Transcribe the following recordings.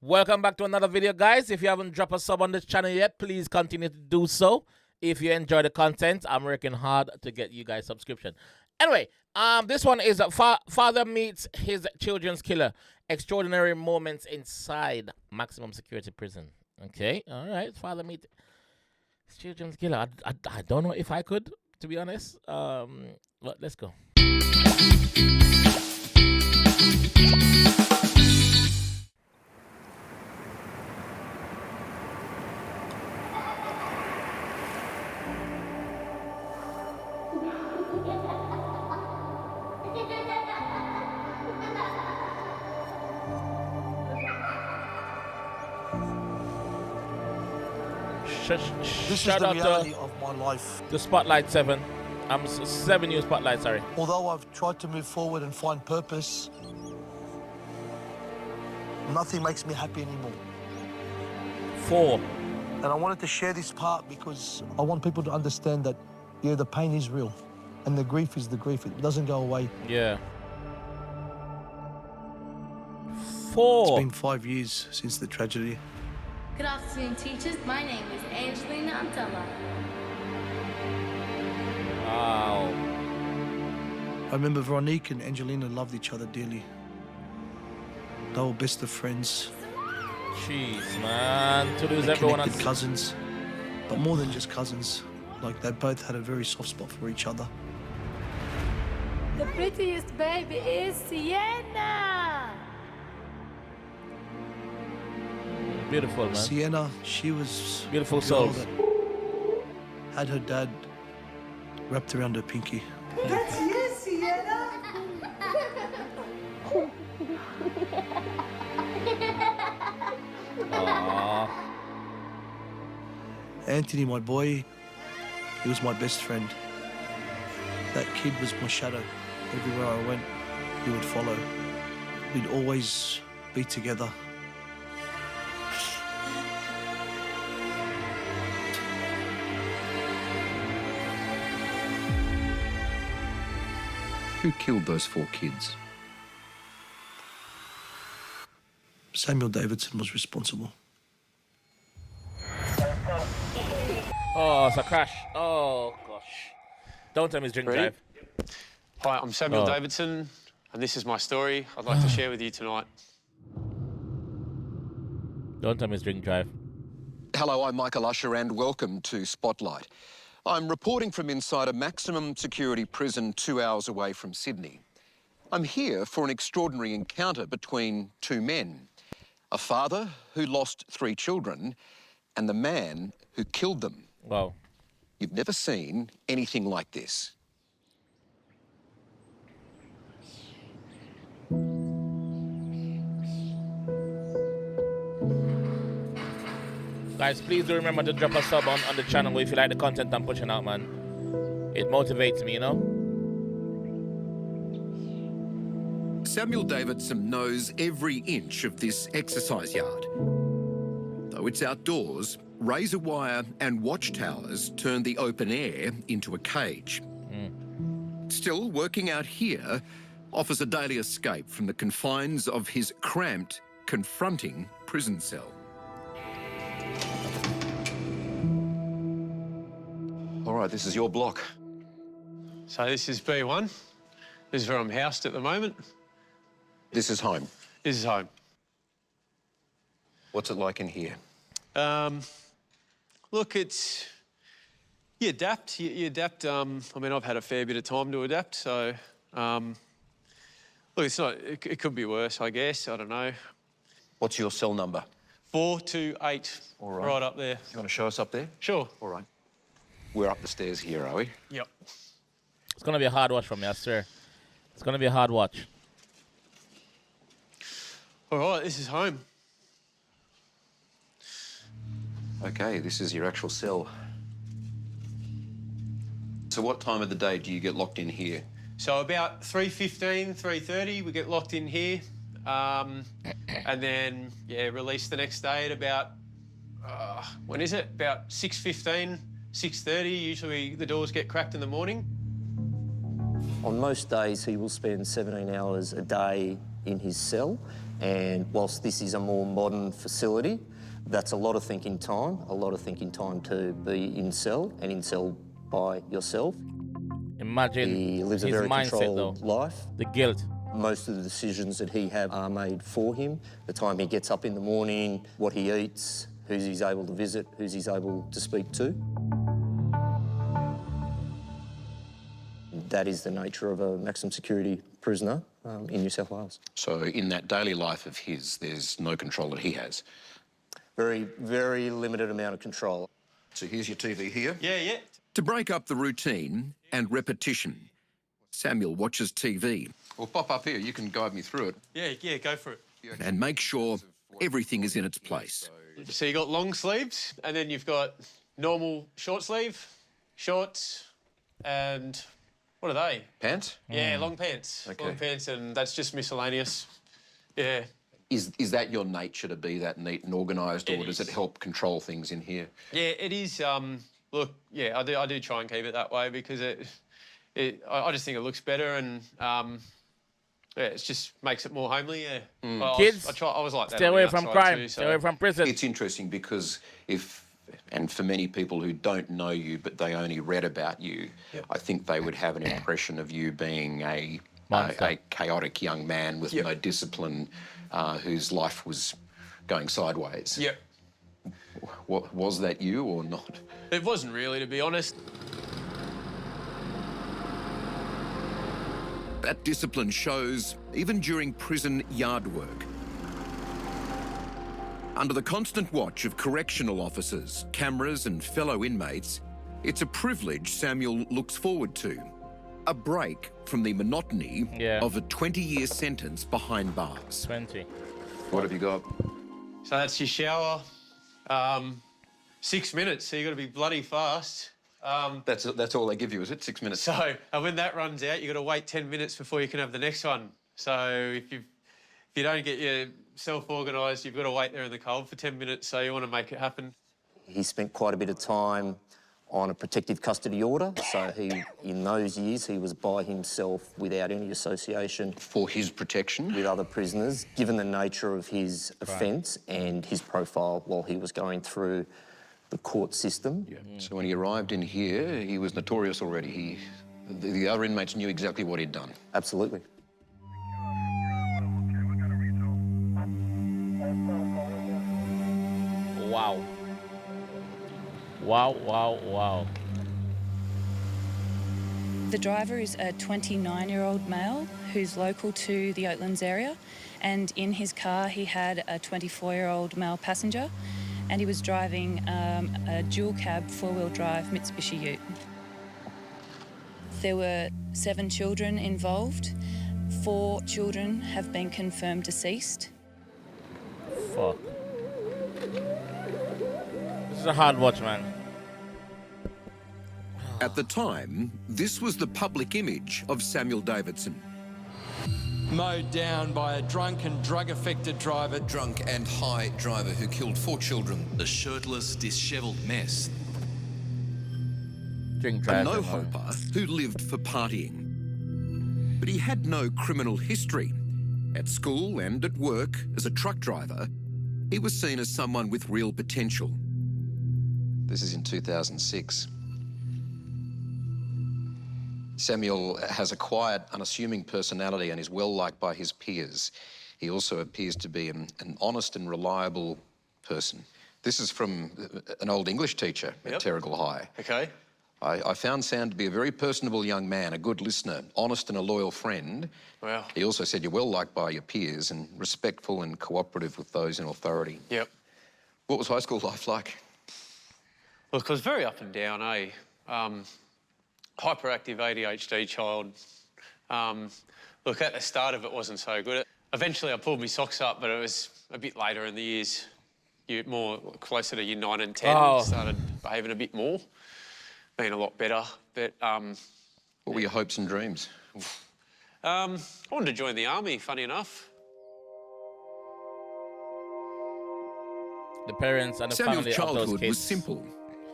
Welcome back to another video, guys. If you haven't dropped a sub on this channel yet, please continue to do so. If you enjoy the content, I'm working hard to get you guys subscription. Anyway, this one is father meets his children's killer. Extraordinary moments inside maximum security prison. Okay, all right. Father meets his children's killer. I don't know if I could, to be honest. But let's go. Shout out reality of my life. The Spotlight 7. I'm 7 News Spotlight, sorry. Although I've tried to move forward and find purpose, nothing makes me happy anymore. 4. And I wanted to share this part because I want people to understand that, yeah, the pain is real. And the grief is the grief. It doesn't go away. Yeah. 4. It's been 5 years since the tragedy. Good afternoon, teachers. My name is Angelina Antella. Wow. I remember Veronique and Angelina loved each other dearly. They were best of friends. Jeez, man. To lose They everyone on connected cousins, but more than just cousins. Like, they both had a very soft spot for each other. The prettiest baby is Sienna. Beautiful, man. Sienna, she was Beautiful the girl souls. that had her dad wrapped around her pinky. That's you, Sienna. Aww. Anthony, my boy, he was my best friend. That kid was my shadow. Everywhere I went, he would follow. We'd always be together. Who killed those 4 kids? Samuel Davidson was responsible. Oh, it's a crash. Oh, gosh. Don't tell me it's drink Ready? drive. Hi, I'm Samuel Davidson, and this is my story I'd like to share with you tonight. Don't tell me it's drink drive. Hello, I'm Michael Usher and welcome to Spotlight. I'm reporting from inside a maximum security prison 2 hours away from Sydney. I'm here for an extraordinary encounter between 2 men. A father who lost 3 children and the man who killed them. Wow. You've never seen anything like this. Guys, please do remember to drop a sub on the channel if you like the content I'm pushing out, man. It motivates me, you know? Samuel Davidson knows every inch of this exercise yard. Though it's outdoors, razor wire and watchtowers turn the open air into a cage. Still, working out here offers a daily escape from the confines of his cramped, confronting prison cell. All right, this is your block. So this is B1. This is where I'm housed at the moment. This is home. This is home. What's it like in here? Look, it's... You adapt. You adapt. I mean, I've had a fair bit of time to adapt, so... look, it's not... It could be worse, I guess. I don't know. What's your cell number? 428. All right. Right up there. You want to show us up there? Sure. All right. We're up the stairs here, are we? Yep. It's going to be a hard watch for me, I swear. It's going to be a hard watch. All right, this is home. Okay, this is your actual cell. So what time of the day do you get locked in here? So about 3:15, 3:30, we get locked in here. And then, yeah, released the next day at about, when is it? About 6:15, 6:30. Usually the doors get cracked in the morning. On most days, he will spend 17 hours a day in his cell, And whilst this is a more modern facility, that's a lot of thinking time to be in cell and in cell by yourself. Imagine He lives a his very mindset, controlled though. life. The guilt. Most of the decisions that he has are made for him. The time he gets up in the morning, what he eats, who he's able to visit, who he's able to speak to. That is the nature of a maximum security prisoner in New South Wales. So in that daily life of his, there's no control that he has. Very, very limited amount of control. So here's your TV here. Yeah. To break up the routine and repetition, Samuel watches TV. We'll pop up here. You can guide me through it. Yeah, go for it. And make sure everything is in its place. So you got long sleeves, and then you've got normal short sleeve, shorts, and what are they? Pants? Yeah, long pants. Okay. Long pants, and that's just miscellaneous. Yeah. Is that your nature to be that neat and organised, or It does is. it help control things in here? Yeah, it is. Look, yeah, I do try and keep it that way because I just think it looks better, and yeah, it just makes it more homely. Yeah. Kids, I was like that. stay on the away from outside crime. too, Stay away from prison. It's interesting because and for many people who don't know you but they only read about you, I think they would have an impression of you being a chaotic young man with no discipline, whose life was going sideways. Yep. Was that you or not? It wasn't really, to be honest. That discipline shows even during prison yard work. Under the constant watch of correctional officers, cameras and fellow inmates, it's a privilege Samuel looks forward to. A break from the monotony of a 20-year sentence behind bars. 20. What have you got? So that's your shower. 6 minutes, so you got to be bloody fast. That's all they give you, is it? 6 minutes? So, and when that runs out, you got to wait 10 minutes before you can have the next one. So if you don't get yourself organised, you've got to wait there in the cold for 10 minutes, so you want to make it happen. He spent quite a bit of time on a protective custody order, so in those years, he was by himself without any association. For his protection? With other prisoners, given the nature of his offence and his profile while he was going through the court system. Yeah. So when he arrived in here, he was notorious already. The other inmates knew exactly what he'd done. Absolutely. Wow. Wow. The driver is a 29-year-old male who's local to the Oatlands area, and in his car he had a 24-year-old male passenger, and he was driving a dual cab four-wheel drive Mitsubishi Ute. There were 7 children involved. 4 children have been confirmed deceased. Fuck. This is a hard watch, man. At the time, this was the public image of Samuel Davidson. Mowed down by a drunk and drug-affected driver. Drunk and high driver who killed 4 children. The shirtless, dishevelled mess. A no-hoper who lived for partying. But he had no criminal history. At school and at work as a truck driver, he was seen as someone with real potential. This is in 2006. Samuel has a quiet, unassuming personality and is well-liked by his peers. He also appears to be an honest and reliable person. This is from an old English teacher at Terrigal High. Okay. I found Sam to be a very personable young man, a good listener, honest and a loyal friend. Wow. He also said you're well-liked by your peers and respectful and cooperative with those in authority. Yep. What was high school life like? Well, it was very up and down, eh? Hyperactive ADHD child. Look, at the start of it wasn't so good. Eventually I pulled my socks up, but it was a bit later in the years. More closer to year 9 and 10, started behaving a bit more. Been a lot better, but... What were your hopes and dreams? I wanted to join the army, funny enough. The parents and the Samuel's family of those childhood kids was simple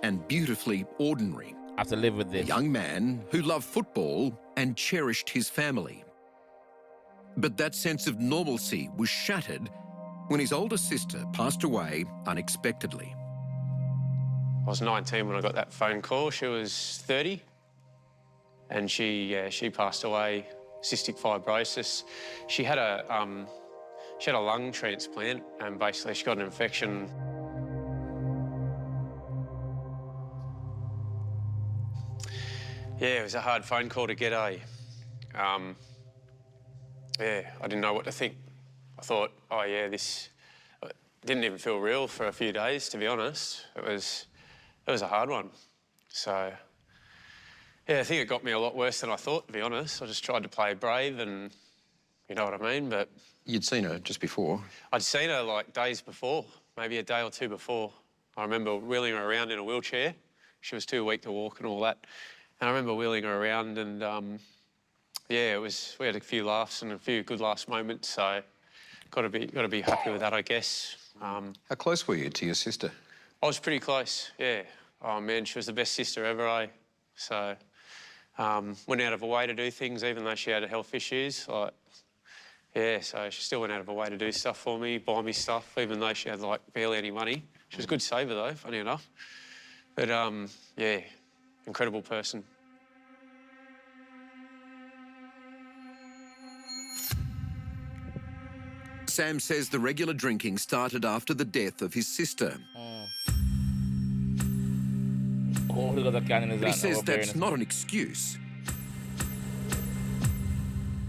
and beautifully ordinary. have to live with this. A young man who loved football and cherished his family. But that sense of normalcy was shattered when his older sister passed away unexpectedly. I was 19 when I got that phone call. She was 30, and she passed away, cystic fibrosis. She had a lung transplant, and basically she got an infection. Yeah, it was a hard phone call to get, yeah, I didn't know what to think. I thought, oh yeah, this didn't even feel real for a few days, to be honest. It was a hard one. So, yeah, I think it got me a lot worse than I thought, to be honest. I just tried to play brave and, you know what I mean, but... You'd seen her just before? I'd seen her, like, days before, maybe a day or two before. I remember wheeling her around in a wheelchair. She was too weak to walk and all that. And I remember wheeling her around and, yeah, we had a few laughs and a few good last moments, so got to be happy with that, I guess. How close were you to your sister? I was pretty close, yeah. Oh, man, she was the best sister ever, eh? So, went out of her way to do things, even though she had health issues. Like, yeah, so she still went out of her way to do stuff for me, buy me stuff, even though she had, like, barely any money. She was a good saver, though, funny enough. But, yeah, incredible person. Sam says the regular drinking started after the death of his sister. But he says that's not an excuse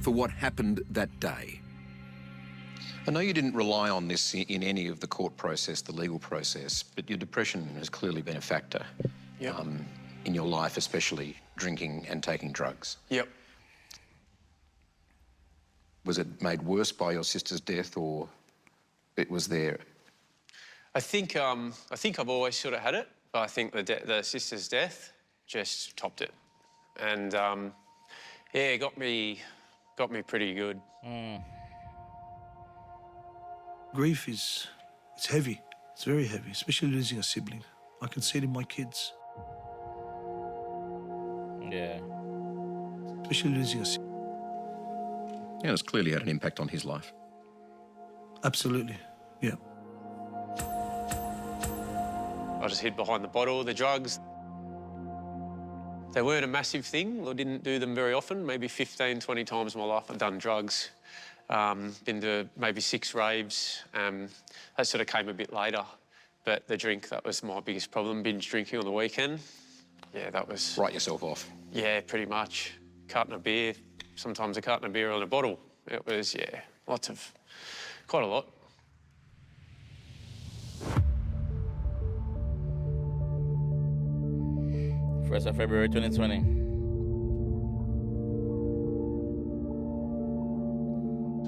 for what happened that day. I know you didn't rely on this in any of the court process, the legal process, but your depression has clearly been a factor in your life, especially drinking and taking drugs. Yep. Was it made worse by your sister's death, or it was there? I think I've always sort of had it, but I think the sister's death just topped it, and yeah, it got me pretty good. Grief it's heavy. It's very heavy, especially losing a sibling. I can see it in my kids. Yeah. Especially losing a sibling. Yeah, it's clearly had an impact on his life. Absolutely, yeah. I just hid behind the bottle, the drugs. They weren't a massive thing. I didn't do them very often. Maybe 15, 20 times in my life I've done drugs. Been to maybe 6 raves. That sort of came a bit later. But the drink, that was my biggest problem. Binge drinking on the weekend. Yeah, that was... Write yourself off? Yeah, pretty much. Carton of beer, sometimes a carton of beer on a bottle. It was, yeah, quite a lot. First of February 2020.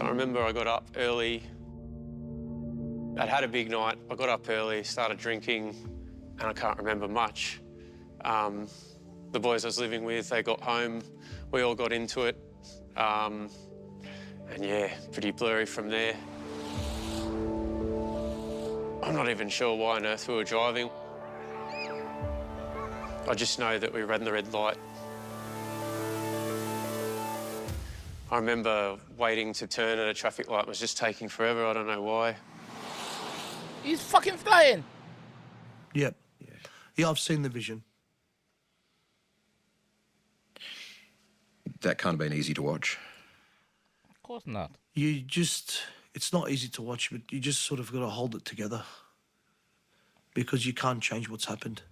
I remember I got up early. I'd had a big night. I got up early, started drinking, and I can't remember much. The boys I was living with, they got home. We all got into it. And yeah, pretty blurry from there. I'm not even sure why on earth we were driving. I just know that we ran the red light. I remember waiting to turn at a traffic light. It was just taking forever. I don't know why. He's fucking flying. Yep. Yeah, I've seen the vision. That can't have been easy to watch. Of course not. It's not easy to watch, but you just sort of got to hold it together because you can't change what's happened.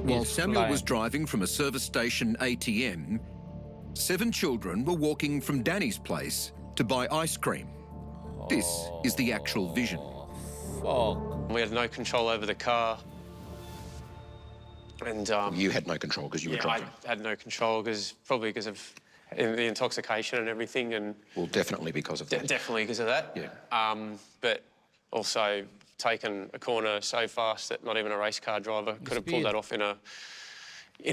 While Samuel was driving from a service station ATM, 7 children were walking from Danny's place to buy ice cream. This is the actual vision. Fuck. We had no control over the car. And you had no control because you were driving? I had no control probably because of the intoxication and everything. And well, definitely because of that. Definitely because of that. Yeah. But also taken a corner so fast that not even a race car driver could have pulled that off in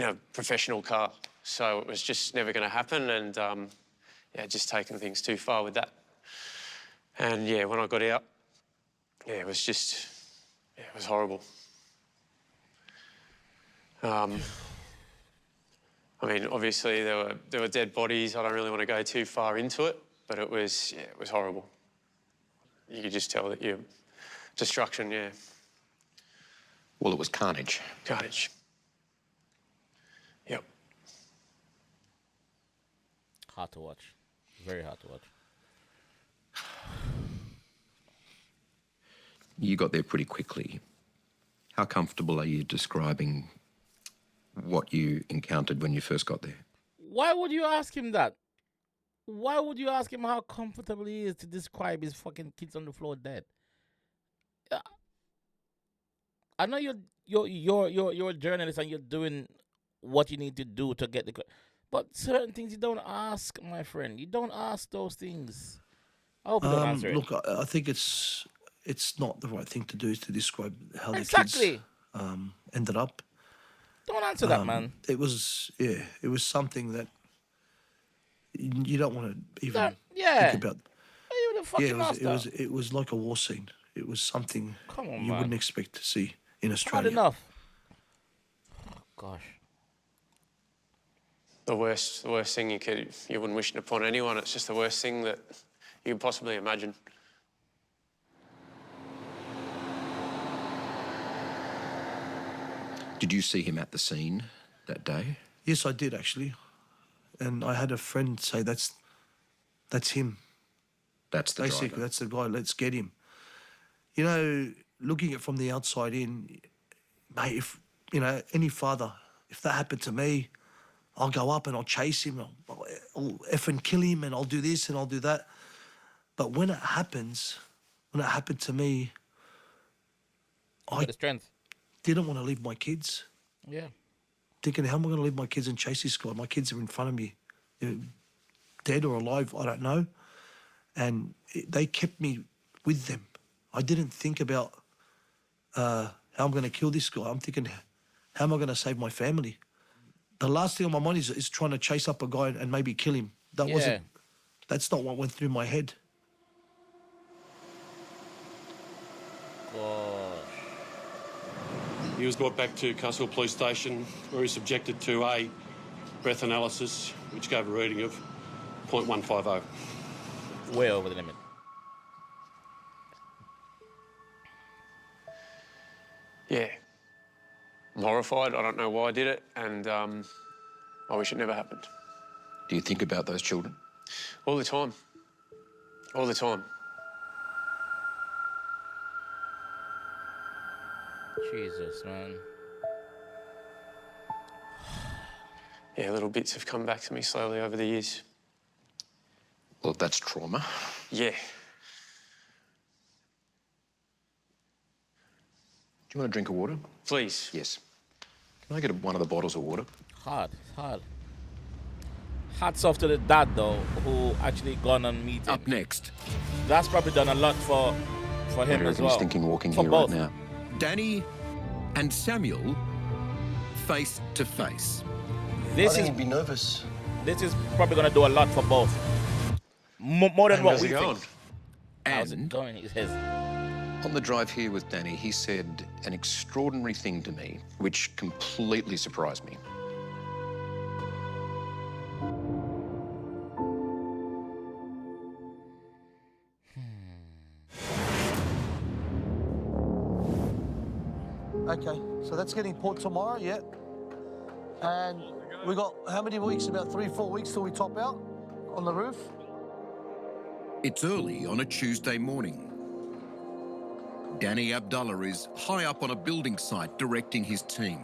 a professional car. So it was just never going to happen, and yeah, just taking things too far with that. And yeah, when I got out, yeah, it was horrible. I mean, obviously there were dead bodies. I don't really want to go too far into it, but it was horrible. You could just tell that destruction, yeah. Well, it was carnage. Carnage. Yep. Hard to watch. Very hard to watch. You got there pretty quickly. How comfortable are you describing what you encountered when you first got there? Why would you ask him that? Why would you ask him how comfortable he is to describe his fucking kids on the floor dead? I know you're a journalist and you're doing what you need to do to get the... But certain things you don't ask, my friend. You don't ask those things. I hope you don't answer it. Look, I think it's not the right thing to do is to describe how the Exactly. kids ended up. Don't answer that, man. It was something that you don't want to even think about. You the fucking it was like a war scene. It was something Come on, you man. wouldn't expect to see in Hard Australia. enough. Oh, gosh. The worst thing you wouldn't wish it upon anyone. It's just the worst thing that you could possibly imagine. Did you see him at the scene that day? Yes, I did actually, and I had a friend say that's him. That's the Basically, driver. that's the guy. Let's get him. You know, looking at from the outside in, mate. If you know any father, if that happened to me, I'll go up and I'll chase him. I'll effing kill him, and I'll do this and I'll do that. But when it happened to me, I The strength. didn't want to leave my kids. Yeah. Thinking, how am I going to leave my kids and chase this guy? My kids are in front of me, dead or alive, I don't know. And they kept me with them. I didn't think about how I'm going to kill this guy. I'm thinking, how am I going to save my family? The last thing on my mind is trying to chase up a guy and maybe kill him. That's not what went through my head. He was brought back to Castle Police Station where he was subjected to a breath analysis, which gave a reading of 0.150. Way over the limit. Yeah. I'm horrified. I don't know why I did it, and I wish it never happened. Do you think about those children? All the time. All the time. Jesus, man. Yeah, little bits have come back to me slowly over the years. Well, that's trauma. Yeah. Do you want a drink of water? Please. Yes. Can I get one of the bottles of water? Hard. Hats off to the dad, though, who actually gone and meet him. Up next. That's probably done a lot for him as well. He's thinking walking For here both. right now. Danny and Samuel face to face. This I think is he'd be nervous. This is probably going to do a lot for both. More than what How's we it going? think. How's it going? He says. On the drive here with Danny, he said an extraordinary thing to me, which completely surprised me. Okay, so that's getting put tomorrow, yeah. And we got how many weeks? About 3-4 weeks till we top out on the roof. It's early on a Tuesday morning. Danny Abdullah is high up on a building site directing his team.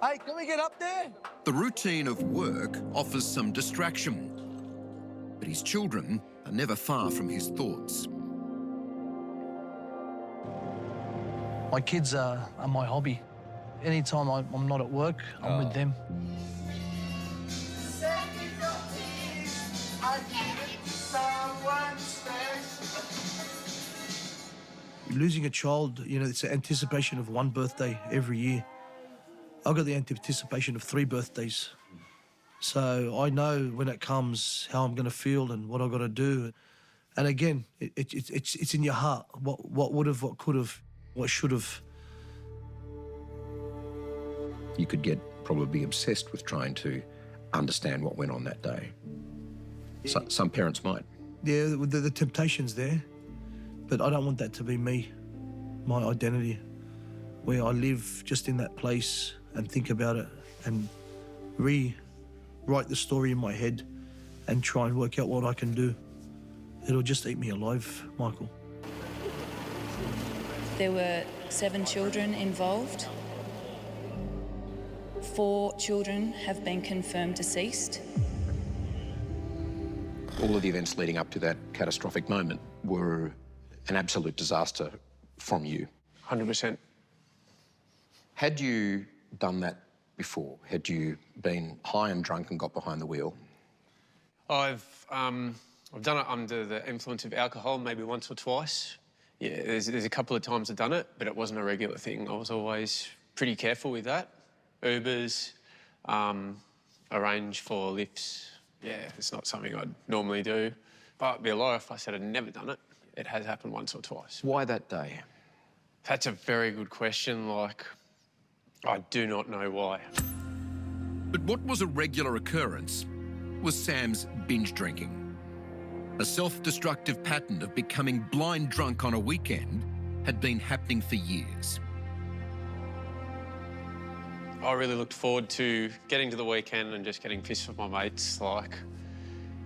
Hey, can we get up there? The routine of work offers some distraction, but his children are never far from his thoughts. My kids are my hobby. Anytime I'm not at work, I'm with them. Losing a child, you know, it's the anticipation of one birthday every year. I've got the anticipation of 3 birthdays. So I know when it comes how I'm going to feel and what I've got to do. And again, it's in your heart. What would have, what could have, what should have. You could get probably obsessed with trying to understand what went on that day. Some parents might. Yeah, the temptation's there, but I don't want that to be me, my identity, where I live just in that place and think about it and rewrite the story in my head and try and work out what I can do. It'll just eat me alive, Michael. There were 7 children involved. 4 children have been confirmed deceased. All of the events leading up to that catastrophic moment were an absolute disaster from you. 100%. Had you done that before? Had you been high and drunk and got behind the wheel? I've done it under the influence of alcohol, maybe once or twice. Yeah, there's a couple of times I've done it, but it wasn't a regular thing. I was always pretty careful with that. Ubers, arrange for lifts. Yeah, it's not something I'd normally do. But it'd be a lie if I said I'd never done it. It has happened once or twice. Why that day? That's a very good question. Like, I do not know why. But what was a regular occurrence was Sam's binge drinking. A self-destructive pattern of becoming blind drunk on a weekend had been happening for years. I really looked forward to getting to the weekend and just getting pissed with my mates. Like,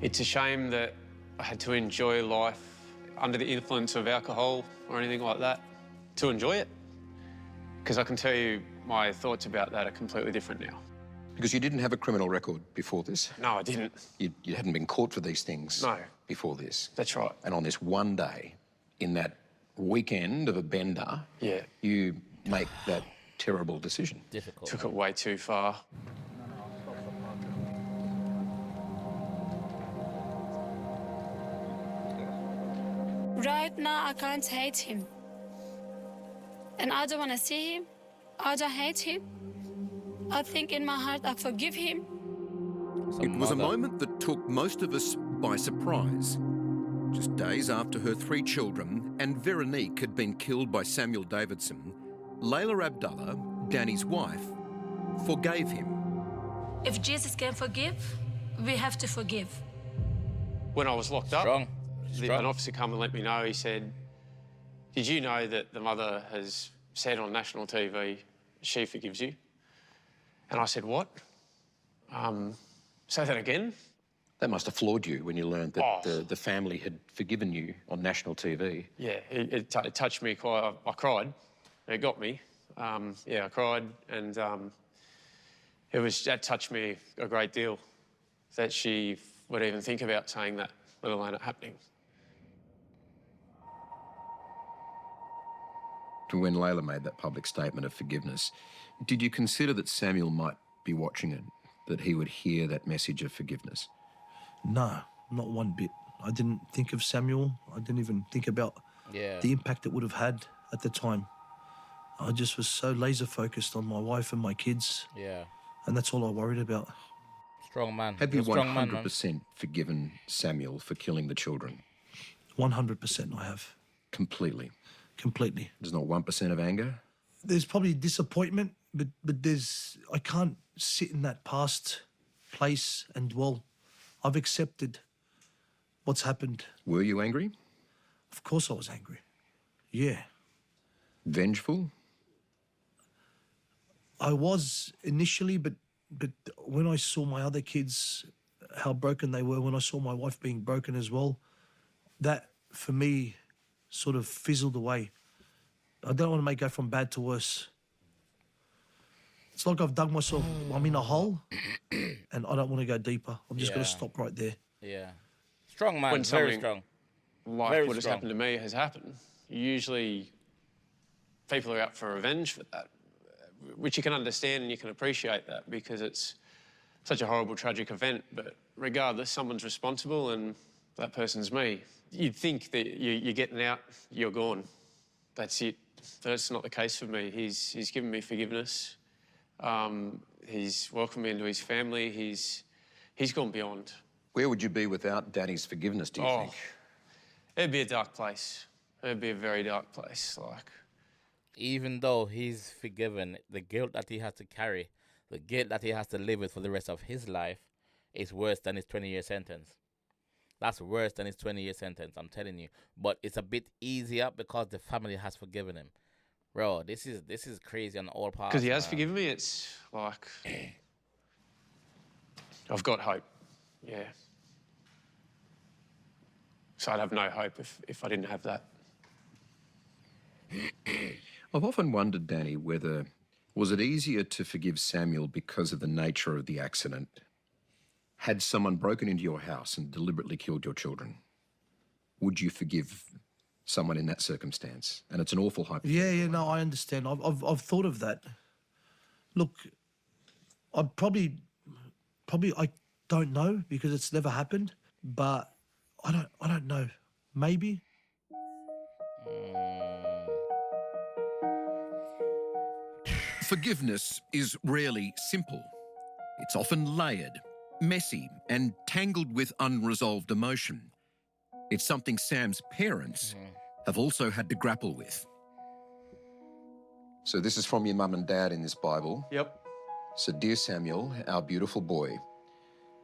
it's a shame that I had to enjoy life under the influence of alcohol or anything like that to enjoy it. Because I can tell you my thoughts about that are completely different now. Because you didn't have a criminal record before this? No, I didn't. You hadn't been caught for these things No. before this? That's right. And on this one day, in that weekend of a bender, Yeah. you make that terrible decision. Difficult. Took it way too far. Right now, I can't hate him. And I don't want to see him. I don't hate him. I think in my heart I forgive him. It was a moment that took most of us by surprise. Just days after her 3 children and Veronique had been killed by Samuel Davidson, Layla Abdullah, Danny's wife, forgave him. If Jesus can forgive, we have to forgive. When I was locked up, Strong. an officer come and let me know. He said, "Did you know that the mother has said on national TV, she forgives you?" And I said, "What? Say that again?" That must have floored you when you learned that Oh. the family had forgiven you on national TV. Yeah, it touched me quite. I cried. It got me. Yeah, I cried, and that touched me a great deal. That she would even think about saying that, let alone it happening. When Layla made that public statement of forgiveness, did you consider that Samuel might be watching it, that he would hear that message of forgiveness? No, not one bit. I didn't think of Samuel. I didn't even think about the impact it would have had at the time. I just was so laser focused on my wife and my kids. Yeah. And that's all I worried about. Strong man. Have you You're a strong man, 100% forgiven Samuel for killing the children? 100% I have. Completely? Completely. There's not 1% of anger? There's probably disappointment, but I can't sit in that past place and dwell. I've accepted what's happened. Were you angry? Of course I was angry. Yeah. Vengeful? I was initially, but when I saw my other kids, how broken they were, when I saw my wife being broken as well, that for me sort of fizzled away. I don't want to make it go from bad to worse. It's like I've dug myself, I'm in a hole, and I don't want to go deeper. I'm just going to stop right there. Yeah. Strong man, When very something strong. Like Very what has strong. happened to me has happened. Usually people are out for revenge for that, which you can understand and you can appreciate that because it's such a horrible, tragic event. But regardless, someone's responsible and that person's me. You'd think that you're getting out, you're gone. That's it. That's not the case for me. He's given me forgiveness. He's welcomed me into his family. He's gone beyond. Where would you be without Danny's forgiveness, do you think? It'd be a dark place. It'd be a very dark place, like. Even though he's forgiven, the guilt that he has to carry, the guilt that he has to live with for the rest of his life, is worse than his 20-year sentence. That's worse than his 20-year sentence, I'm telling you. But it's a bit easier because the family has forgiven him. Bro, this is crazy on all parts. Because he has man. forgiven me, it's like... I've got hope, yeah. So I'd have no hope if I didn't have that. I've often wondered, Danny, whether was it easier to forgive Samuel because of the nature of the accident? Had someone broken into your house and deliberately killed your children, would you forgive someone in that circumstance? And it's an awful hypothetical. Yeah, no, I understand. I've thought of that. Look, I'd probably I don't know because it's never happened, but I don't know. Maybe. Forgiveness is rarely simple. It's often layered, messy, and tangled with unresolved emotion. It's something Sam's parents have also had to grapple with. So this is from your mum and dad in this Bible. Yep. So, dear Samuel, our beautiful boy,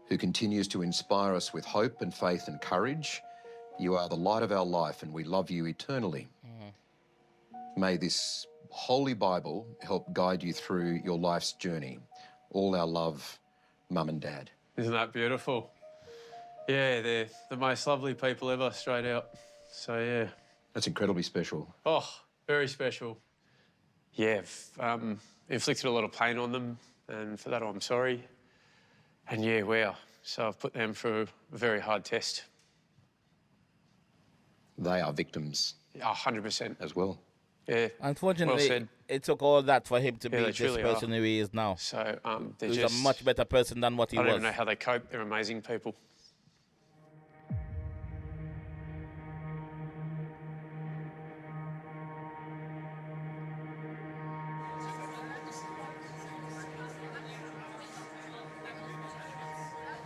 who continues to inspire us with hope and faith and courage, you are the light of our life and we love you eternally. May this Holy Bible help guide you through your life's journey. All our love, Mum and Dad. Isn't that beautiful? Yeah, they're the most lovely people ever, straight out. So, yeah. That's incredibly special. Oh, very special. Yeah, inflicted a lot of pain on them, and for that I'm sorry. And yeah, wow. So I've put them through a very hard test. They are victims. 100%. As well. Yeah. Unfortunately, well it took all that for him to be this truly person who he is now. So he's a much better person than what he was. I don't even know how they cope. They're amazing people.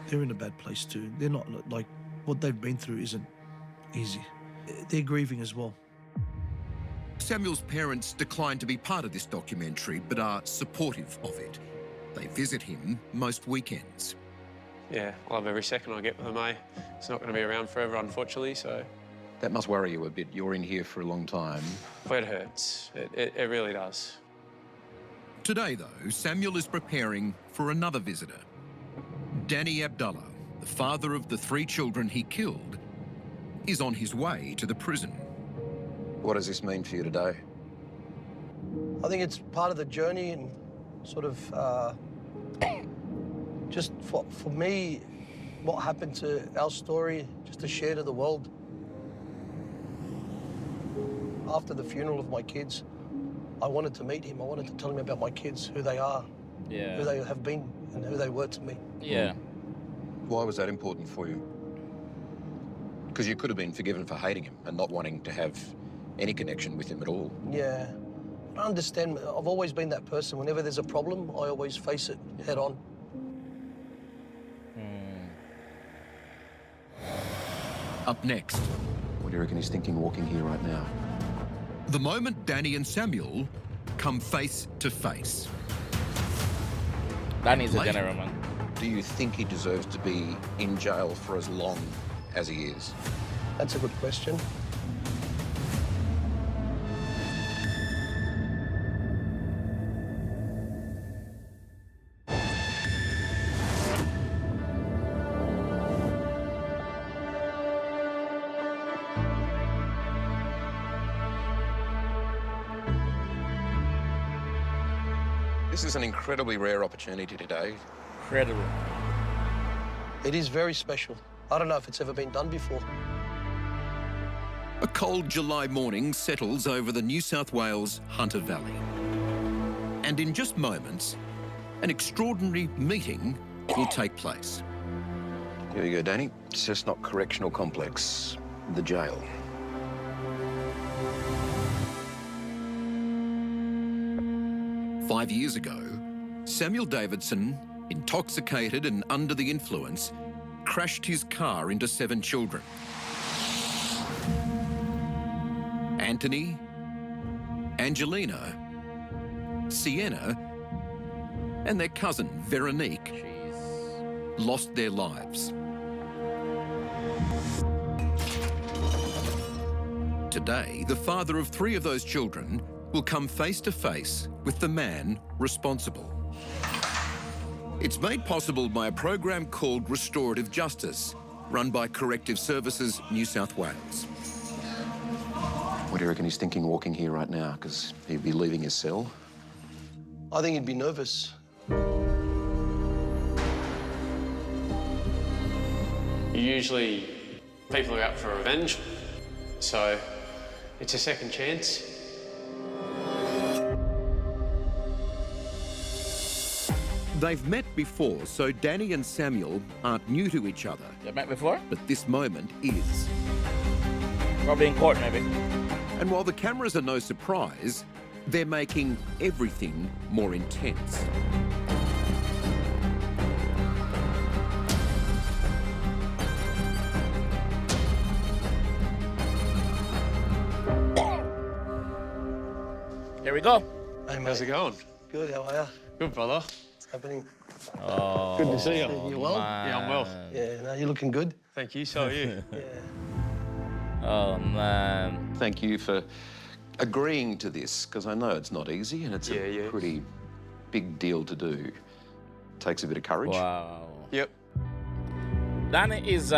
They're in a bad place too. They're not, like, what they've been through isn't easy. They're grieving as well. Samuel's parents declined to be part of this documentary, but are supportive of it. They visit him most weekends. Yeah, I love every second I get with them, eh? It's not going to be around forever, unfortunately, so... That must worry you a bit. You're in here for a long time. It hurts. It really does. Today, though, Samuel is preparing for another visitor. Danny Abdullah, the father of the 3 children he killed, is on his way to the prison. What does this mean for you today? I think it's part of the journey and sort of just for me, what happened to our story, just to share to the world. After the funeral of my kids, I wanted to meet him. I wanted to tell him about my kids, who they are, who they have been, and who they were to me. Yeah. Why was that important for you? Because you could have been forgiven for hating him and not wanting to have any connection with him at all. Yeah. I understand. I've always been that person. Whenever there's a problem, I always face it head on. Up next. What do you reckon he's thinking walking here right now? The moment Danny and Samuel come face to face. Danny's a general, man. Do you think he deserves to be in jail for as long as he is? That's a good question. This is an incredibly rare opportunity today. Incredible. It is very special. I don't know if it's ever been done before. A cold July morning settles over the New South Wales Hunter Valley. And in just moments, an extraordinary meeting will take place. Here we go, Danny. Cessnock Correctional Complex, the jail. Five years ago, Samuel Davidson, intoxicated and under the influence, crashed his car into 7 children. Anthony, Angelina, Sienna, and their cousin, Veronique, lost their lives. Today, the father of 3 of those children will come face to face with the man responsible. It's made possible by a program called Restorative Justice, run by Corrective Services New South Wales. What do you reckon he's thinking walking here right now? Because he'd be leaving his cell. I think he'd be nervous. Usually, people are out for revenge, so it's a second chance. They've met before, so Danny and Samuel aren't new to each other. They've met before? But this moment is. Probably in court, maybe. And while the cameras are no surprise, they're making everything more intense. Here we go. Hey, How's it going? Good, how are you? Good, brother. What's happening? Oh, Good to see you. You well? Yeah, I'm well. Yeah, no, you're looking good. Thank you, so are you. Yeah. Oh, man. Thank you for agreeing to this, because I know it's not easy and it's Yeah. a pretty big deal to do. Takes a bit of courage. Wow. Yep. Danny is...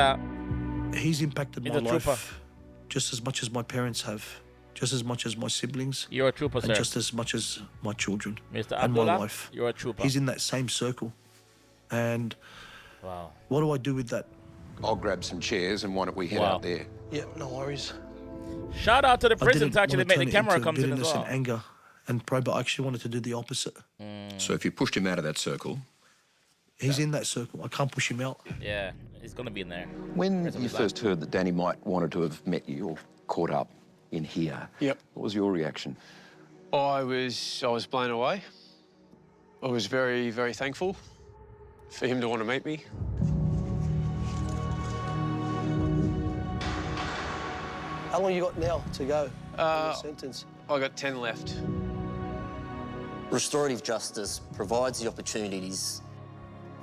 He's impacted He's my a trooper. life just as much as my parents have, just as much as my siblings, You're a trooper, and sir. just as much as my children Mr. and my Abdullah, wife. you're a trooper. He's in that same circle. And Wow. what do I do with that? I'll grab some chairs and why don't we head Wow. out there? Yeah, no worries. Shout out to the I prison didn't to actually want make turn the it camera into comes in as bitterness well. and anger and pride, but I actually wanted to do the opposite. So if you pushed him out of that circle, He's in that circle. I can't push him out. Yeah, he's going to be in there. when Rest of you his first heard that Danny might wanted to have met you or caught up in here, Yep. what was your reaction? I was blown away. I was very, very thankful for him to want to meet me. How long you got now to go? Sentence. I got 10 left. Restorative justice provides the opportunities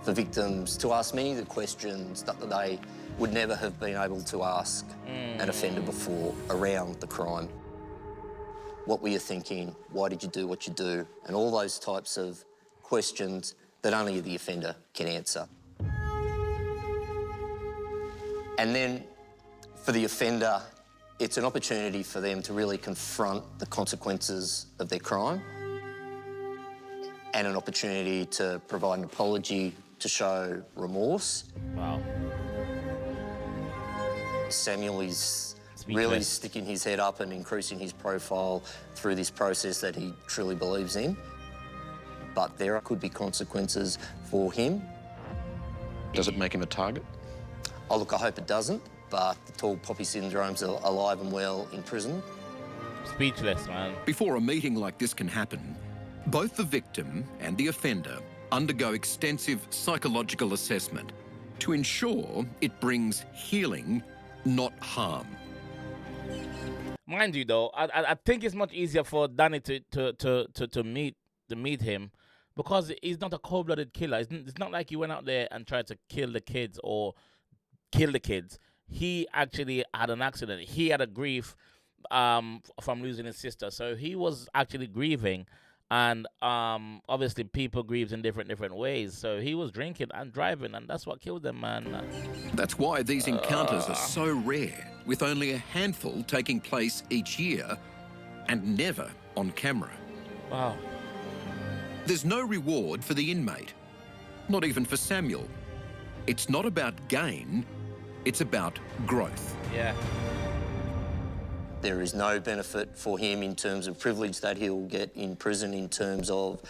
for victims to ask many of the questions that they would never have been able to ask an offender before around the crime. What were you thinking? Why did you do what you do? And all those types of questions that only the offender can answer. And then for the offender, it's an opportunity for them to really confront the consequences of their crime and an opportunity to provide an apology to show remorse. Wow. Samuel is Speechless. really sticking his head up and increasing his profile through this process that he truly believes in. But there could be consequences for him. Does it make him a target? Oh, look, I hope it doesn't, but the tall poppy syndrome's alive and well in prison. Speechless, man. Before a meeting like this can happen, both the victim and the offender undergo extensive psychological assessment to ensure it brings healing, not harm. Mind you, though, I think it's much easier for Danny to meet him because he's not a cold-blooded killer. It's not like he went out there and tried to kill the kids or kill the kids. He actually had an accident. He had a grief from losing his sister, so he was actually grieving. And obviously, people grieve in different ways. So he was drinking and driving, and that's what killed him, man. That's why these encounters are so rare, with only a handful taking place each year and never on camera. Wow. There's no reward for the inmate, not even for Samuel. It's not about gain, it's about growth. Yeah. There is no benefit for him in terms of privilege that he'll get in prison, in terms of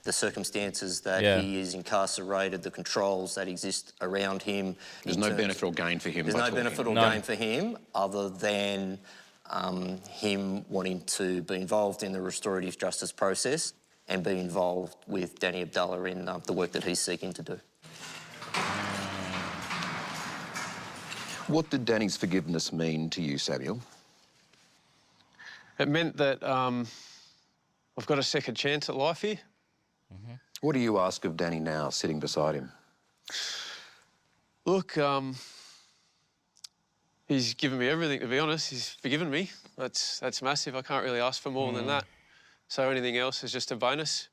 the circumstances that he is incarcerated, the controls that exist around him. There's no benefit or gain for him. There's no benefit or gain for him other than him wanting to be involved in the restorative justice process and be involved with Danny Abdullah in the work that he's seeking to do. What did Danny's forgiveness mean to you, Samuel? It meant that I've got a second chance at life here. What do you ask of Danny now, sitting beside him? Look, he's given me everything, to be honest. He's forgiven me. That's massive. I can't really ask for more than that. So anything else is just a bonus.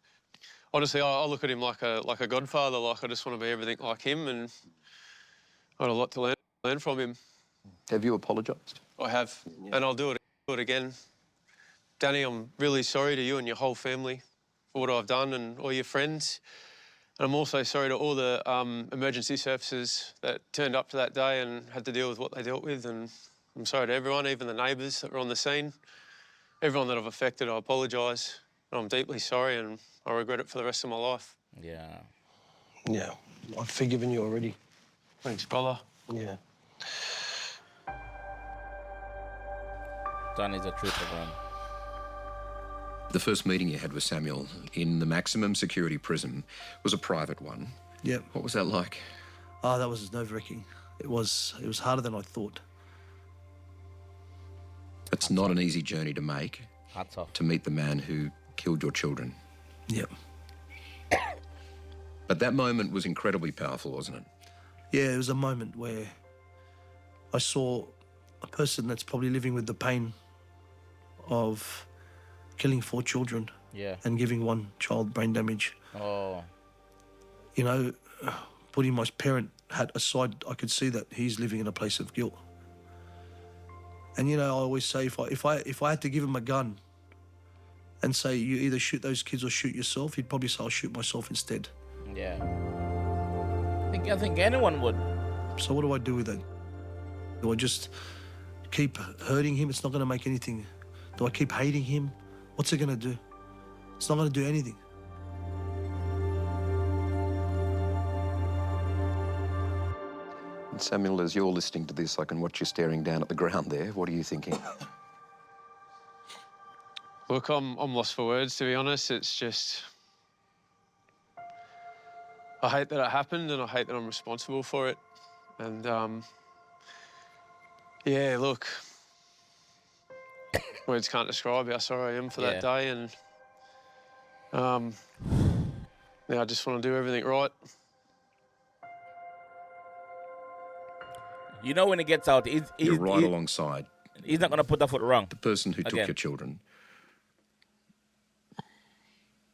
Honestly, I look at him like a godfather. Like, I just want to be everything like him, and I got a lot to learn from him. Have you apologised? I have, and I'll do it again. Danny, I'm really sorry to you and your whole family for what I've done, and all your friends. And I'm also sorry to all the emergency services that turned up to that day and had to deal with what they dealt with. And I'm sorry to everyone, even the neighbours that were on the scene. Everyone that I've affected, I apologise. I'm deeply sorry, and I regret it for the rest of my life. Yeah. Yeah, I've forgiven you already. Thanks, brother. Yeah. Danny's a trooper, man. The first meeting you had with Samuel in the maximum security prison was a private one. Yep. What was that like? Oh, that was nerve-wracking. It was harder than I thought. It's not an easy journey to make. Hats off. To meet the man who killed your children. Yep. But that moment was incredibly powerful, wasn't it? Yeah, it was a moment where I saw a person that's probably living with the pain of killing 4 children and giving 1 child brain damage. Oh. You know, putting my parent hat aside, I could see that he's living in a place of guilt. And, you know, I always say if I had to give him a gun and say, you either shoot those kids or shoot yourself, he'd probably say, I'll shoot myself instead. Yeah. I think anyone would. So what do I do with that? Do I just keep hurting him? It's not going to make anything. Do I keep hating him? What's it going to do? It's not going to do anything. And Samuel, as you're listening to this, I can watch you staring down at the ground there. What are you thinking? Look, I'm lost for words, to be honest. It's just... I hate that it happened, and I hate that I'm responsible for it. And, yeah, look... Words can't describe how sorry I am for that day, and yeah, I just want to do everything right. You know, when he gets out, You're right alongside. He's not going to put the foot wrong. The person who took your children.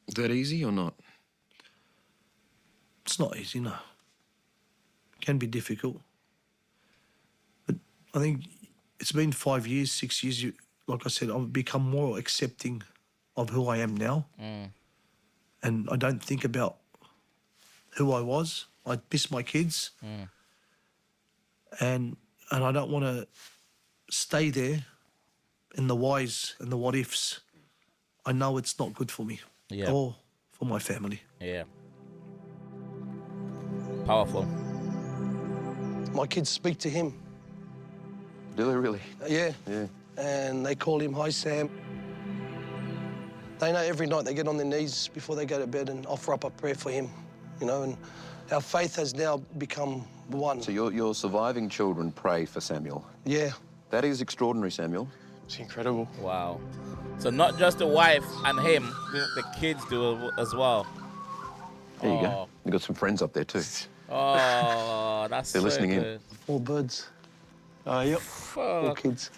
Is that easy or not? It's not easy, no. It can be difficult. But I think it's been 5 years, 6 years. Like I said, I've become more accepting of who I am now. And I don't think about who I was. I miss my kids. And I don't want to stay there in the whys and the what ifs. I know it's not good for me or for my family. Yeah. Powerful. My kids speak to him. Do they really? Yeah. Yeah. And they call him Hi Sam. They know every night they get on their knees before they go to bed and offer up a prayer for him, you know, and our faith has now become one. So your surviving children pray for Samuel? Yeah. That is extraordinary, Samuel. It's incredible. Wow. So not just the wife and him, the kids do as well. There you go. You've got some friends up there too. Oh, that's They're listening in. 4 birds. Yep. 4 kids.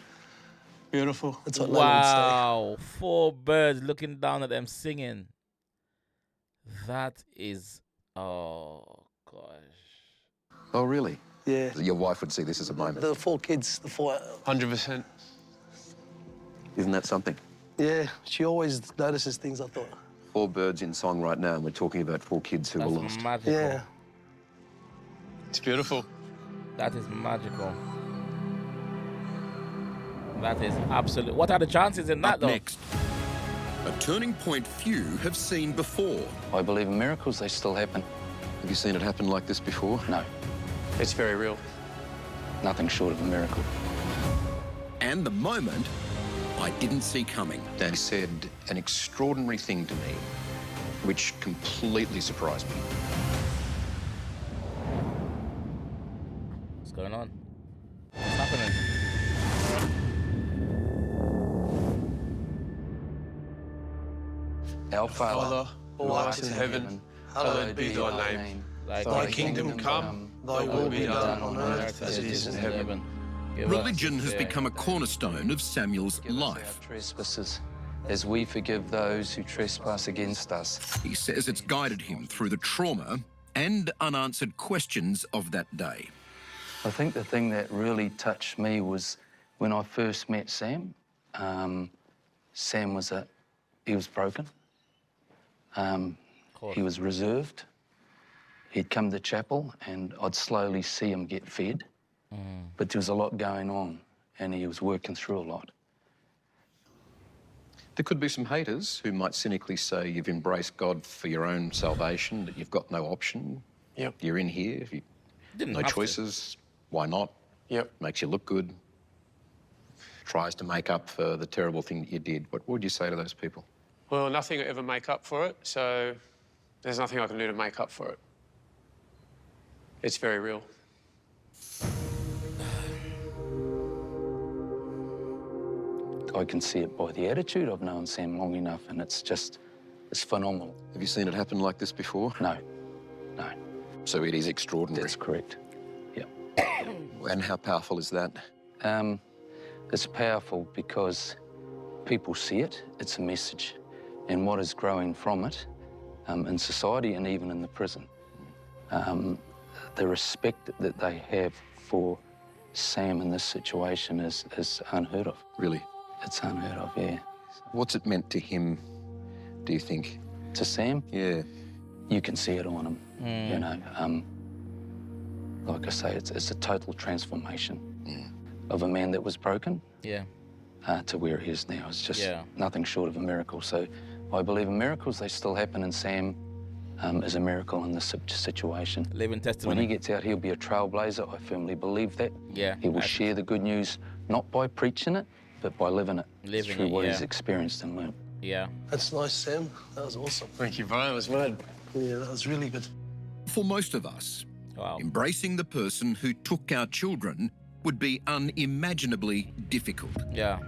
Beautiful. That's what Lola would say. Wow. 4 birds looking down at them singing. That is, oh, gosh. Oh, really? Yeah. Your wife would see this as a moment. The 4 kids, the 4... 100%. Isn't that something? Yeah, she always notices things, I thought. 4 birds in song right now, and we're talking about 4 kids who were lost. Magical. Yeah. It's beautiful. That is magical. That is absolute. What are the chances in that, though? Next, a turning point few have seen before. I believe in miracles, they still happen. Have you seen it happen like this before? No. It's very real. Nothing short of a miracle. And the moment I didn't see coming. Danny said an extraordinary thing to me, which completely surprised me. What's going on? What's happening? Our Father, who art in heaven, hallowed be thy name. Thy Thy kingdom come, Thy will be done on earth as it is in heaven. Religion has become a cornerstone of Samuel's life. Trespasses, as we forgive those who trespass against us. He says it's guided him through the trauma and unanswered questions of that day. I think the thing that really touched me was when I first met Sam. Sam was he was broken. He was reserved. He'd come to chapel and I'd slowly see him get fed. But there was a lot going on and he was working through a lot. There could be some haters who might cynically say you've embraced God for your own salvation, that you've got no option. Yep. You're in here. No choices. Why not? Yep. Makes you look good. Tries to make up for the terrible thing that you did. What would you say to those people? Well, nothing will ever make up for it, so there's nothing I can do to make up for it. It's very real. I can see it by the attitude. I've known Sam long enough and it's phenomenal. Have you seen it happen like this before? No, no. So it is extraordinary? That's correct, yeah. And how powerful is that? It's powerful because people see it, it's a message, and what is growing from it in society and even in the prison. The respect that they have for Sam in this situation is unheard of. Really? It's unheard of, yeah. What's it meant to him, do you think? To Sam? Yeah. You can see it on him, you know. Like I say, it's a total transformation of a man that was broken to where he is now. It's just nothing short of a miracle. So I believe in miracles. They still happen, and Sam is a miracle in this situation. Living testimony. When he gets out, he'll be a trailblazer. I firmly believe that. Yeah. He will share the good news, not by preaching it, but by living it through what he's experienced and learned. Yeah. That's nice, Sam. That was awesome. Thank you, Brian. It was mad. Yeah, that was really good. For most of us, embracing the person who took our children would be unimaginably difficult. Yeah.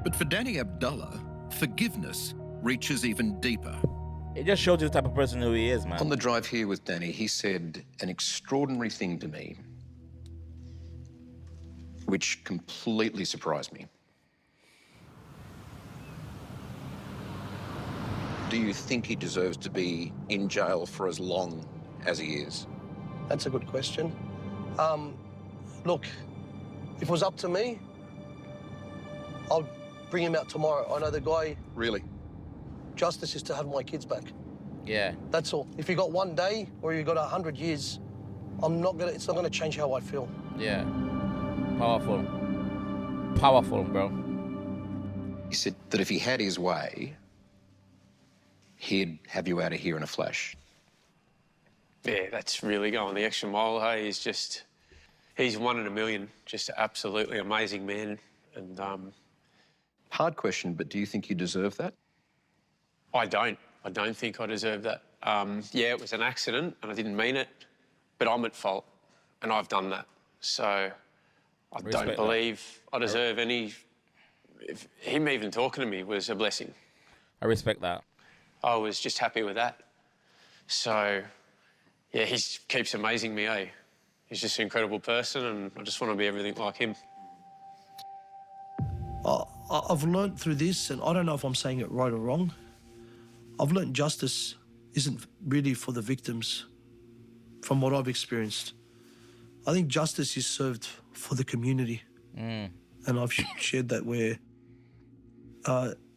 But for Danny Abdullah, forgiveness reaches even deeper. It just shows you the type of person who he is, man. On the drive here with Danny, he said an extraordinary thing to me, which completely surprised me. Do you think he deserves to be in jail for as long as he is? That's a good question. Look, if it was up to me, I'd bring him out tomorrow. I know the guy... Really? Justice is to have my kids back. Yeah. That's all. If you got 1 day or you got 100 years, it's not gonna change how I feel. Yeah. Powerful. Powerful, bro. He said that if he had his way, he'd have you out of here in a flash. Yeah, that's really going the extra mile. Hey, he's 1 in a million. Just an absolutely amazing man. And hard question, but do you think you deserve that? I don't. I don't think I deserve that. Yeah, it was an accident and I didn't mean it, but I'm at fault and I've done that. So I don't believe I deserve any... him even talking to me was a blessing. I respect that. I was just happy with that. So, yeah, he keeps amazing me, eh? He's just an incredible person and I just want to be everything like him. I've learned through this, and I don't know if I'm saying it right or wrong, I've learned justice isn't really for the victims from what I've experienced. I think justice is served for the community. And I've shared that where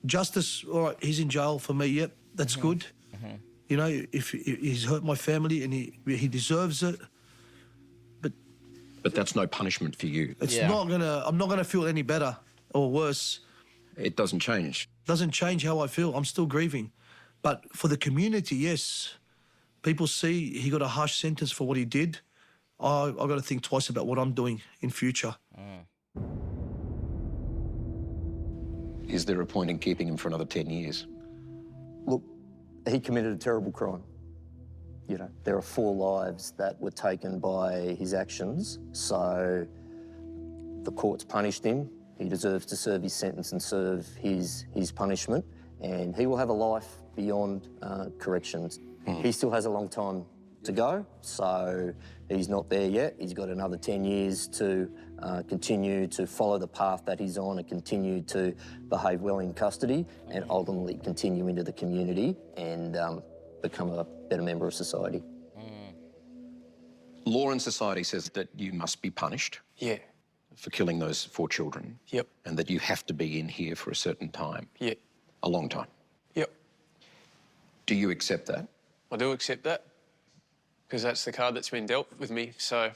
justice, all right, he's in jail for me, yep, that's good. You know, if he's hurt my family and he deserves it. But that's no punishment for you. It's not gonna, I'm not gonna feel any better or worse. It doesn't change. Doesn't change how I feel. I'm still grieving. But for the community, yes, people see he got a harsh sentence for what he did. I got to think twice about what I'm doing in future. Is there a point in keeping him for another 10 years? Look, he committed a terrible crime. You know, there are 4 lives that were taken by his actions, so the court's punished him. He deserves to serve his sentence and serve his punishment, and he will have a life beyond corrections. He still has a long time to go, so he's not there yet. He's got another 10 years to continue to follow the path that he's on and continue to behave well in custody and ultimately continue into the community and become a better member of society. Law in society says that you must be punished. Yeah. For killing those 4 children. Yep. And that you have to be in here for a certain time. Yeah. A long time. Yep. Do you accept that? I do accept that, because that's the card that's been dealt with me. So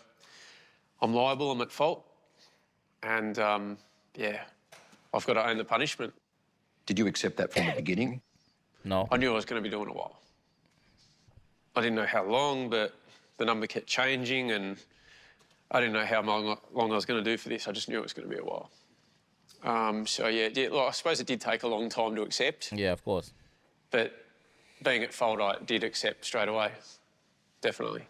I'm liable, I'm at fault, and yeah, I've got to own the punishment. Did you accept that from the beginning? No. I knew I was going to be doing it a while. I didn't know how long, but the number kept changing, and I didn't know how long I was going to do for this. I just knew it was going to be a while. So yeah, I suppose it did take a long time to accept. Yeah, of course. But being at fault, I did accept straight away. Definitely.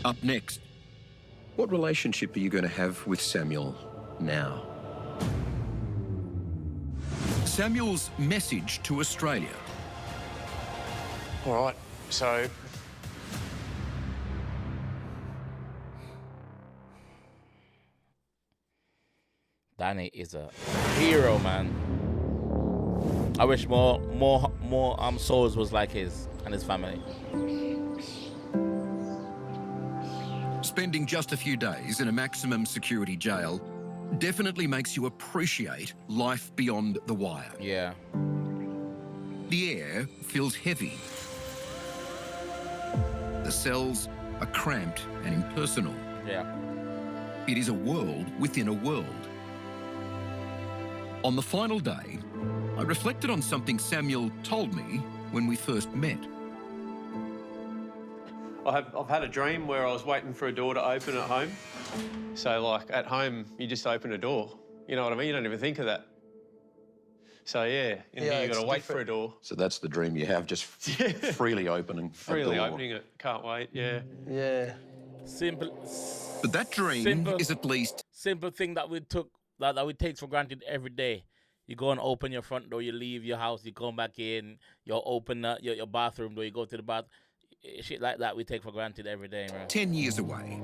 Up next, what relationship are you going to have with Samuel now? Samuel's message to Australia. All right, so Danny is a hero, man. I wish more souls was like his and his family. Spending just a few days in a maximum security jail definitely makes you appreciate life beyond the wire. Yeah. The air feels heavy. The cells are cramped and impersonal. Yeah. It is a world within a world. On the final day, I reflected on something Samuel told me when we first met. I've had a dream where I was waiting for a door to open at home. So, like, at home, you just open a door. You know what I mean? You don't even think of that. So, yeah, in here, you've got to wait for a door. So that's the dream you have, just freely opening Freely a door. opening it. Can't wait, yeah. Yeah. Simple. But that dream is at least... Simple thing that we take for granted every day. You go and open your front door, you leave your house, you come back in, you open your bathroom door, you go to the bath. Shit like that we take for granted every day, man. 10 years away.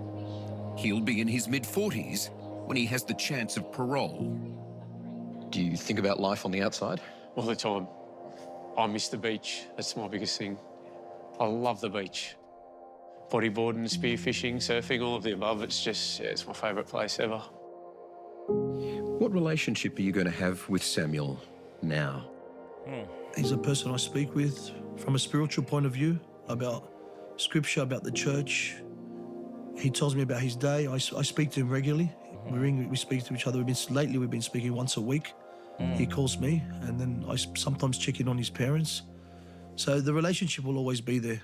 He'll be in his mid-40s when he has the chance of parole. Do you think about life on the outside? All the time. I miss the beach. That's my biggest thing. I love the beach. Bodyboarding, spearfishing, surfing, all of the above. It's just, yeah, it's my favourite place ever. What relationship are you going to have with Samuel now? He's a person I speak with from a spiritual point of view, about scripture, about the church. He tells me about his day. I speak to him regularly. We speak to each other. Lately we've been speaking once a week. He calls me, and then I sometimes check in on his parents. So the relationship will always be there,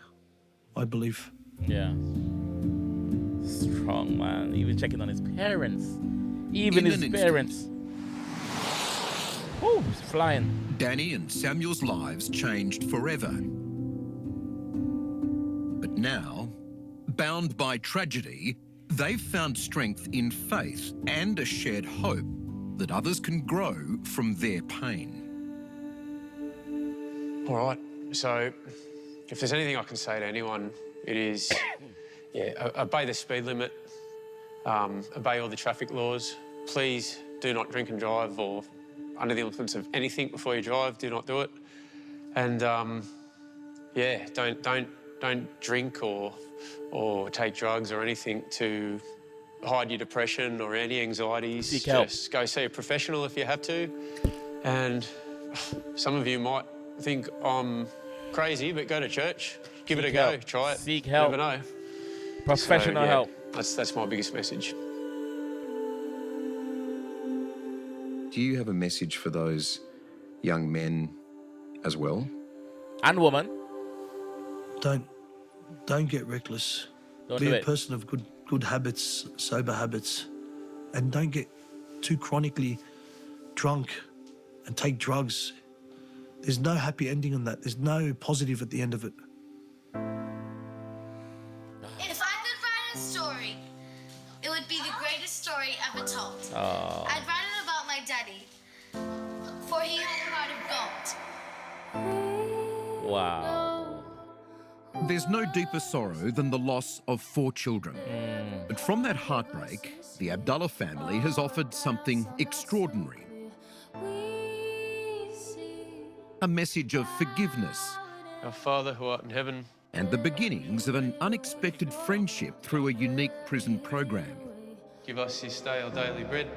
I believe. Yeah. Strong, man. Even checking on his parents. Even his parents. Oh, he's flying. Danny and Samuel's lives changed forever. But now, bound by tragedy, they've found strength in faith and a shared hope that others can grow from their pain. All right, so if there's anything I can say to anyone, it is, yeah, obey the speed limit, obey all the traffic laws. Please do not drink and drive or under the influence of anything before you drive. Do not do it. And yeah, don't drink or take drugs or anything to hide your depression or any anxieties. Seek help. Just go see a professional if you have to. And some of you might think I'm crazy, but go to church. Give it a go. Try it. Seek help. You never know. Professional help. That's my biggest message. Do you have a message for those young men as well? And women. Don't get reckless. Be a person of good habits, sober habits, and don't get too chronically drunk and take drugs. There's no happy ending on that. There's no positive at the end of it. If I could write a story, it would be the greatest story ever told. Oh. I'd write it about my daddy, for he had a heart of gold. Wow. There's no deeper sorrow than the loss of 4 children. But from that heartbreak, the Abdullah family has offered something extraordinary. A message of forgiveness. Our Father who art in heaven. And the beginnings of an unexpected friendship through a unique prison program. Give us this day our daily bread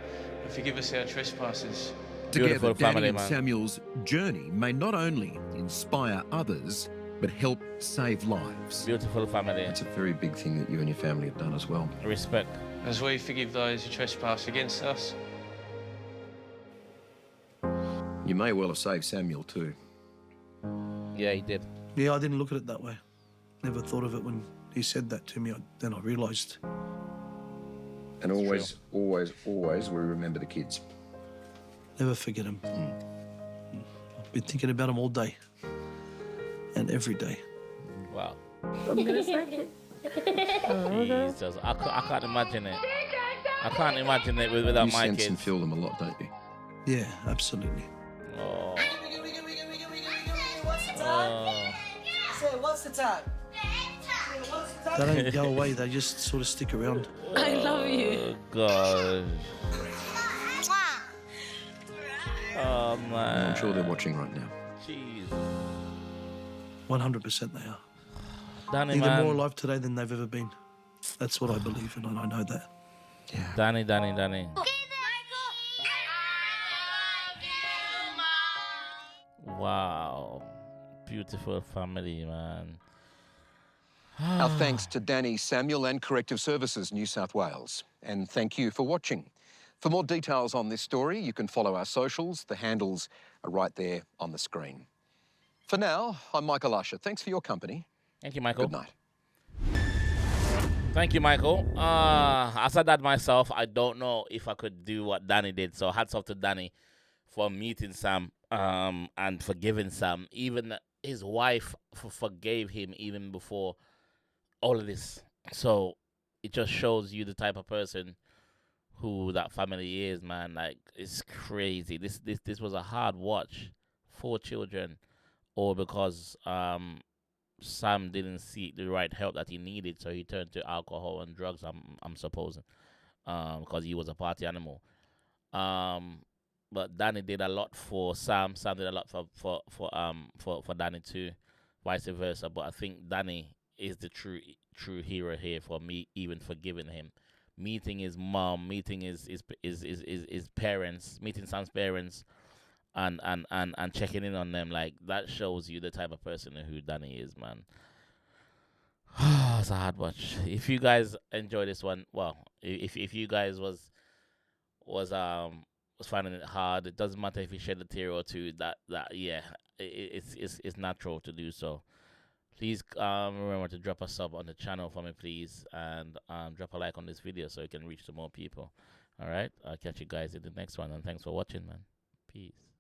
and forgive us our trespasses. Together, Danny and Samuel's journey may not only inspire others, but help save lives. Beautiful family. It's a very big thing that you and your family have done as well. Respect. As we forgive those who trespass against us. You may well have saved Samuel too. Yeah, he did. Yeah, I didn't look at it that way. Never thought of it when he said that to me. Then I realised. And always, always, always, we remember the kids. Never forget them. I've been thinking about them all day. And every day. Wow. I'm gonna suck it. Jesus, I can't imagine it. I can't imagine it without my kids. You sense and feel them a lot, don't you? Yeah, absolutely. Oh. Say, what's the time? They don't go away. They just sort of stick around. I love you. Oh, God. Oh, man. I'm sure they're watching right now. Jeez. 100% they are. Danny, They're man. more alive today than they've ever been. That's what I believe, and I know that. Yeah. Danny. Wow. Beautiful family, man. Our thanks to Danny, Samuel and Corrective Services New South Wales. And thank you for watching. For more details on this story, you can follow our socials. The handles are right there on the screen. For now, I'm Michael Usher. Thanks for your company. Thank you, Michael. Good night. Thank you, Michael. I said that myself. I don't know if I could do what Danny did. So hats off to Danny for meeting Sam and forgiving Sam. Even his wife forgave him even before all of this. So it just shows you the type of person who that family is, man. Like, it's crazy. This was a hard watch. 4 children, all because Sam didn't seek the right help that he needed, so he turned to alcohol and drugs. I'm supposing, because he was a party animal. But Danny did a lot for Sam. Sam did a lot for Danny too, vice versa. But I think Danny is the true hero here for me, even forgiving him, meeting his mom, meeting his parents, meeting Sam's parents, and checking in on them. Like, that shows you the type of person who Danny is, man. It's a hard watch. If you guys enjoy this one, well, if you guys was finding it hard, it doesn't matter if you shed a tear or two. That yeah, it's natural to do so. Please remember to drop a sub on the channel for me, please, and drop a like on this video so it can reach to more people. All right, I'll catch you guys in the next one, and thanks for watching, man. Peace.